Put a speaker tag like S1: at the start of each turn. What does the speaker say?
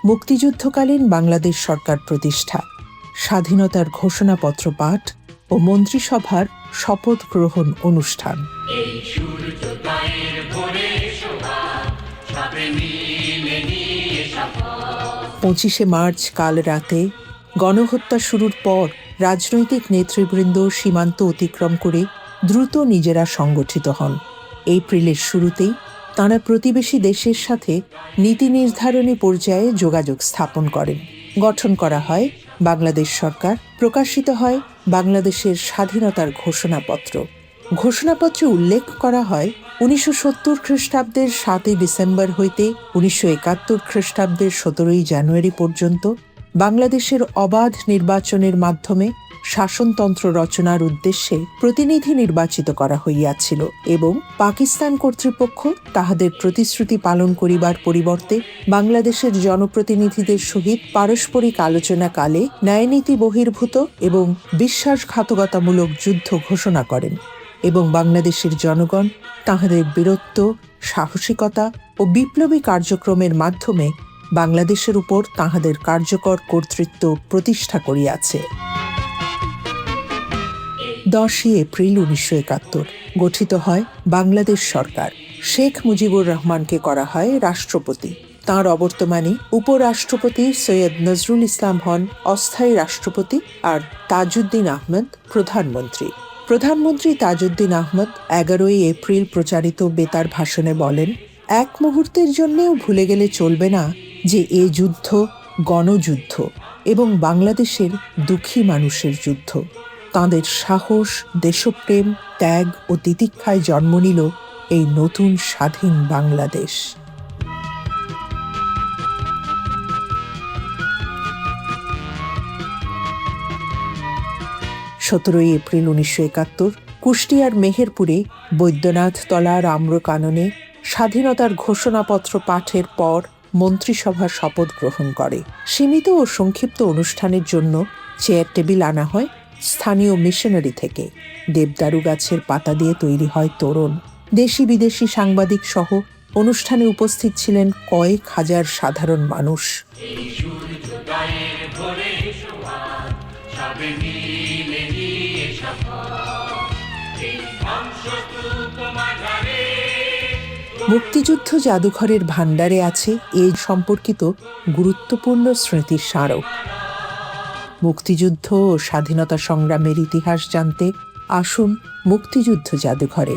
S1: মুক্তিযুদ্ধকালীন বাংলাদেশ সরকার প্রতিষ্ঠা, স্বাধীনতার ঘোষণাপত্র পাঠ ও মন্ত্রিসভার শপথ গ্রহণ অনুষ্ঠান। 25শে মার্চ কাল রাতে গণহত্যা শুরুর পর রাজনৈতিক নেতৃবৃন্দ সীমান্ত অতিক্রম করে দ্রুত নিজেরা সংগঠিত হন। এপ্রিলের শুরুতেই তাঁরা প্রতিবেশী দেশের সাথে নীতি নির্ধারণী পর্যায়ে যোগাযোগ স্থাপন করেন। গঠন করা হয় বাংলাদেশ সরকার, প্রকাশিত হয় বাংলাদেশের স্বাধীনতার ঘোষণাপত্র। ঘোষণাপত্রে উল্লেখ করা হয় 1970 খ্রিস্টাব্দের 7 ডিসেম্বর হইতে 1971 খ্রিস্টাব্দের 17 জানুয়ারি পর্যন্ত বাংলাদেশের অবাধ নির্বাচনের মাধ্যমে শাসনতন্ত্র রচনার উদ্দেশ্যে প্রতিনিধি নির্বাচিত করা হইয়াছিল এবং পাকিস্তান কর্তৃপক্ষ তাহাদের প্রতিশ্রুতি পালন করিবার পরিবর্তে বাংলাদেশের জনপ্রতিনিধিদের সহিত পারস্পরিক আলোচনা কালে ন্যায়নীতি বহির্ভূত এবং বিশ্বাসঘাতকতামূলক যুদ্ধ ঘোষণা করেন এবং বাংলাদেশের জনগণ তাহাদের বীরত্ব, সাহসিকতা ও বিপ্লবী কার্যক্রমের মাধ্যমে বাংলাদেশের উপর তাহাদের কার্যকর কর্তৃত্ব প্রতিষ্ঠা করিয়াছে। 10 এপ্রিল 1971 গঠিত হয় বাংলাদেশ সরকার। শেখ মুজিবুর রহমানকে করা হয় রাষ্ট্রপতি। তাঁর অবর্তমানে উপরাষ্ট্রপতি সৈয়দ নজরুল ইসলাম হন অস্থায়ী রাষ্ট্রপতি আর তাজউদ্দিন আহমেদ প্রধানমন্ত্রী। প্রধানমন্ত্রী তাজউদ্দিন আহমেদ 11 এপ্রিল প্রচারিত বেতার ভাষণে বলেন, এক মুহূর্তের জন্যেও ভুলে গেলে চলবে না যে এ যুদ্ধ গণযুদ্ধ এবং বাংলাদেশের দুঃখী মানুষের যুদ্ধ। তাঁদের সাহস, দেশপ্রেম, ত্যাগ ও তিতিক্ষায় জন্ম নিল এই নতুন স্বাধীন বাংলাদেশ। এপ্রিল 1971 কুষ্টিয়ার মেহেরপুরে বৈদ্যনাথ তলার আম্রকাননে স্বাধীনতার ঘোষণাপত্র পাঠের পর মন্ত্রিসভা শপথ গ্রহণ করে। সীমিত ও সংক্ষিপ্ত অনুষ্ঠানের জন্য চেয়ার টেবিল আনা হয় স্থানীয় মিশনারি থেকে। দেবদারু গাছের পাতা দিয়ে তৈরি হয় তোরণ। দেশি বিদেশি সাংবাদিক সহ অনুষ্ঠানে উপস্থিত ছিলেন কয়েক হাজার সাধারণ মানুষ। মুক্তিযুদ্ধ জাদুঘরের ভাণ্ডারে আছে এ সম্পর্কিত গুরুত্বপূর্ণ স্মৃতির স্মারক। মুক্তিযুদ্ধ ও স্বাধীনতা সংগ্রামের ইতিহাস জানতে আসুন মুক্তিযুদ্ধ জাদুঘরে।